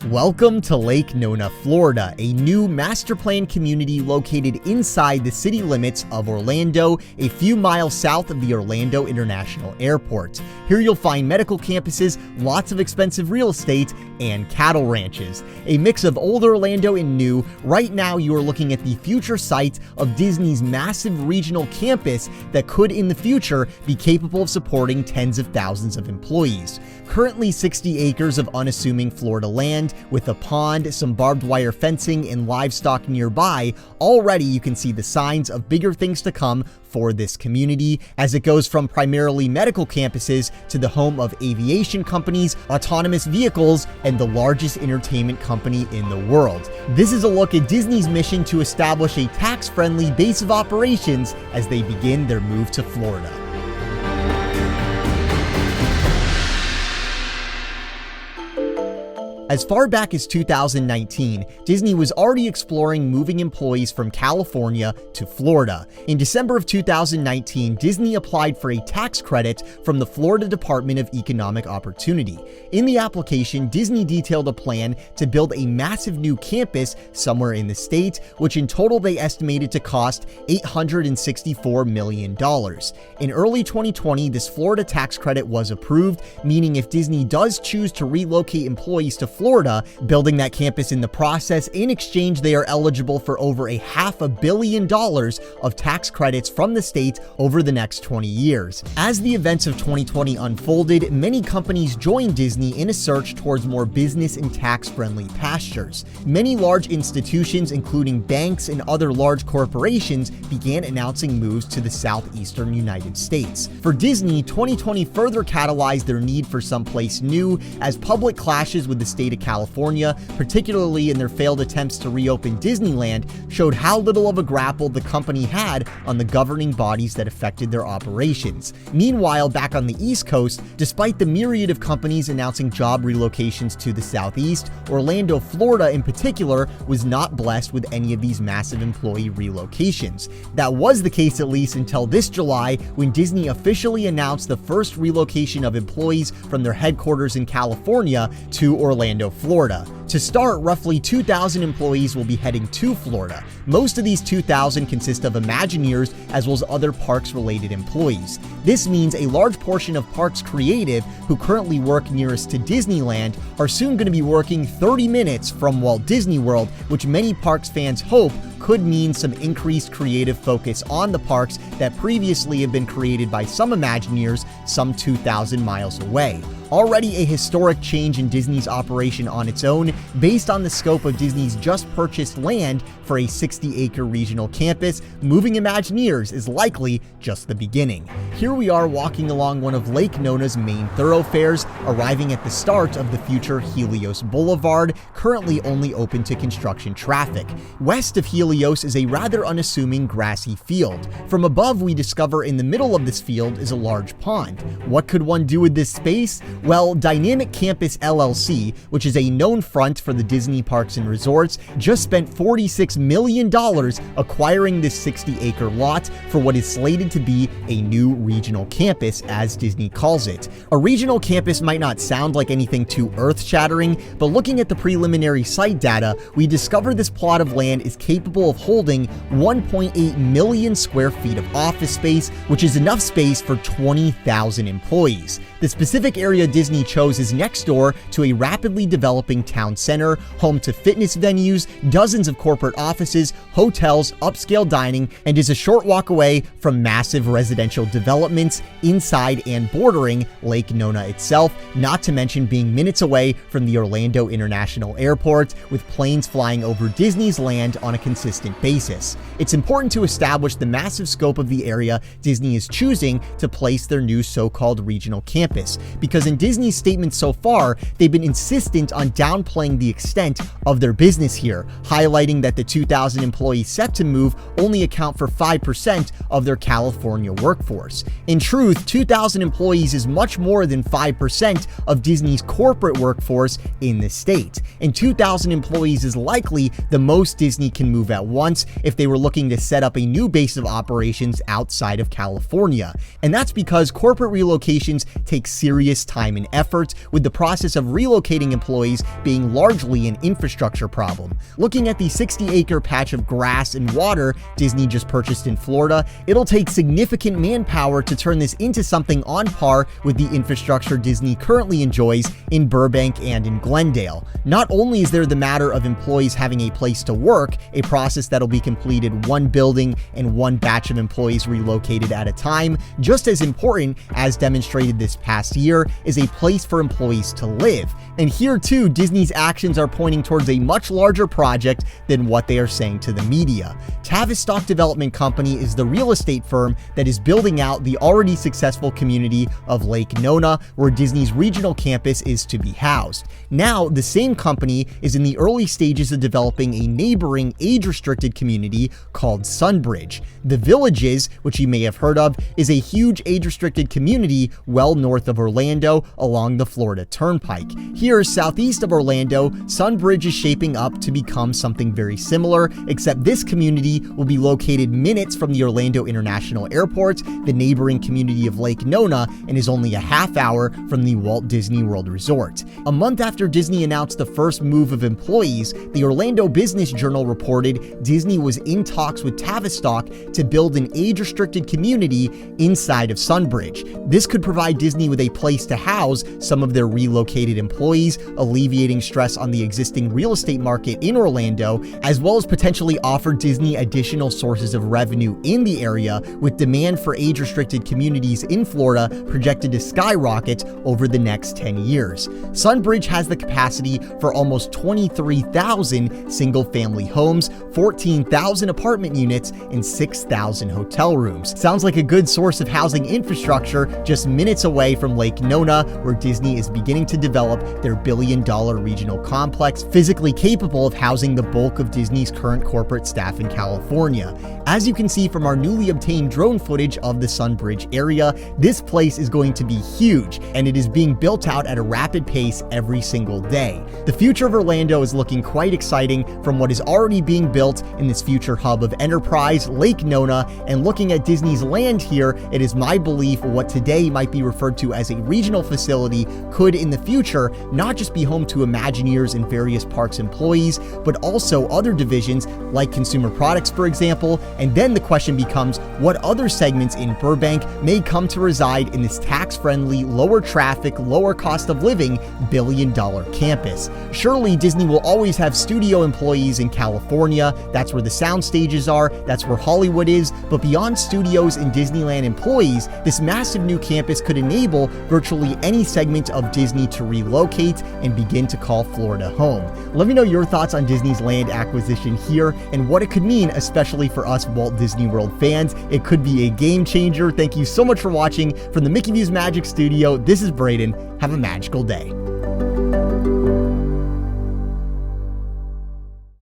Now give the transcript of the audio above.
Welcome to Lake Nona, Florida, a new master plan community located inside the city limits of Orlando, a few miles south of the Orlando International Airport. Here you'll find medical campuses, lots of expensive real estate, and cattle ranches. A mix of old Orlando and new, right now you are looking at the future site of Disney's massive regional campus that could in the future be capable of supporting tens of thousands of employees. Currently 60 acres of unassuming Florida land with a pond, some barbed wire fencing, and livestock nearby. Already you can see the signs of bigger things to come for this community as it goes from primarily medical campuses to the home of aviation companies, autonomous vehicles, and the largest entertainment company in the world. This is a look at Disney's mission to establish a tax-friendly base of operations as they begin their move to Florida. As far back as 2019, Disney was already exploring moving employees from California to Florida. In December of 2019, Disney applied for a tax credit from the Florida Department of Economic Opportunity. In the application, Disney detailed a plan to build a massive new campus somewhere in the state, which in total they estimated to cost $864 million. In early 2020, this Florida tax credit was approved, meaning if Disney does choose to relocate employees to Florida, building that campus in the process, in exchange they are eligible for over $500 million of tax credits from the state over the next 20 years. As the events of 2020 unfolded, many companies joined Disney in a search towards more business and tax-friendly pastures. Many large institutions, including banks and other large corporations, began announcing moves to the southeastern United States. For Disney, 2020 further catalyzed their need for someplace new as public clashes with the state of California, particularly in their failed attempts to reopen Disneyland, showed how little of a grapple the company had on the governing bodies that affected their operations. Meanwhile, back on the East Coast, despite the myriad of companies announcing job relocations to the Southeast, Orlando, Florida in particular, was not blessed with any of these massive employee relocations. That was the case at least until this July, when Disney officially announced the first relocation of employees from their headquarters in California to Orlando, Florida. To start, roughly 2,000 employees will be heading to Florida. Most of these 2,000 consist of Imagineers as well as other parks-related employees. This means a large portion of Parks Creative, who currently work nearest to Disneyland, are soon going to be working 30 minutes from Walt Disney World, which many parks fans hope could mean some increased creative focus on the parks that previously have been created by some Imagineers some 2,000 miles away. Already a historic change in Disney's operation on its own, based on the scope of Disney's just purchased land for a 60-acre regional campus, moving Imagineers is likely just the beginning. Here we are walking along one of Lake Nona's main thoroughfares, arriving at the start of the future Helios Boulevard, currently only open to construction traffic. West of Helios is a rather unassuming grassy field. From above, we discover in the middle of this field is a large pond. What could one do with this space? Well, Dynamic Campus LLC, which is a known front for the Disney Parks and Resorts, just spent $46 million acquiring this 60-acre lot for what is slated to be a new regional campus, as Disney calls it. A regional campus might not sound like anything too earth-shattering, but looking at the preliminary site data, we discover this plot of land is capable of holding 1.8 million square feet of office space, which is enough space for 20,000 employees. The specific area Disney chose is next door to a rapidly developing town center, home to fitness venues, dozens of corporate offices, hotels, upscale dining, and is a short walk away from massive residential developments inside and bordering Lake Nona itself, not to mention being minutes away from the Orlando International Airport, with planes flying over Disney's land on a consistent basis. It's important to establish the massive scope of the area Disney is choosing to place their new so-called regional campus, because in Disney's statements so far, they've been insistent on downplaying the extent of their business here, highlighting that the 2,000 employees set to move only account for 5% of their California workforce. In truth, 2,000 employees is much more than 5% of Disney's corporate workforce in the state, and 2,000 employees is likely the most Disney can move at once if they were looking to set up a new base of operations outside of California. And that's because corporate relocations take serious time time and effort, with the process of relocating employees being largely an infrastructure problem. Looking at the 60-acre patch of grass and water Disney just purchased in Florida, it'll take significant manpower to turn this into something on par with the infrastructure Disney currently enjoys in Burbank and in Glendale. Not only is there the matter of employees having a place to work, a process that'll be completed one building and one batch of employees relocated at a time, just as important, as demonstrated this past year, is a place for employees to live. And here too, Disney's actions are pointing towards a much larger project than what they are saying to the media. Tavistock Development Company is the real estate firm that is building out the already successful community of Lake Nona, where Disney's regional campus is to be housed. Now, the same company is in the early stages of developing a neighboring age-restricted community called Sunbridge. The Villages, which you may have heard of, is a huge age-restricted community well north of Orlando along the Florida Turnpike. Here, southeast of Orlando, Sunbridge is shaping up to become something very similar, except this community will be located minutes from the Orlando International Airport, the neighboring community of Lake Nona, and is only a half hour from the Walt Disney World Resort. A month after Disney announced the first move of employees, the Orlando Business Journal reported Disney was in talks with Tavistock to build an age-restricted community inside of Sunbridge. This could provide Disney with a place to house some of their relocated employees, alleviating stress on the existing real estate market in Orlando, as well as potentially offer Disney additional sources of revenue in the area, with demand for age-restricted communities in Florida projected to skyrocket over the next 10 years. Sunbridge has the capacity for almost 23,000 single-family homes, 14,000 apartment units, and 6,000 hotel rooms. Sounds like a good source of housing infrastructure just minutes away from Lake Nona, where Disney is beginning to develop their billion-dollar regional complex, physically capable of housing the bulk of Disney's current corporate staff in California. As you can see from our newly obtained drone footage of the Sunbridge area, this place is going to be huge, and it is being built out at a rapid pace every single day. The future of Orlando is looking quite exciting from what is already being built in this future hub of enterprise, Lake Nona, and looking at Disney's land here, it is my belief what today might be referred to as a regional facility could in the future not just be home to Imagineers and various parks employees, but also other divisions like consumer products, for example. And then the question becomes, what other segments in Burbank may come to reside in this tax-friendly, lower traffic, lower cost of living billion-dollar campus? Surely Disney will always have studio employees in California. That's where the sound stages are. That's where Hollywood is. But beyond studios and Disneyland employees, this massive new campus could enable virtually any segment of Disney to relocate and begin to call Florida home. Let me know your thoughts on Disney's land acquisition here and what it could mean, especially for us Walt Disney World fans. It could be a game changer. Thank you so much for watching. From the Mickey Views Magic Studio, this is Brayden. Have a magical day.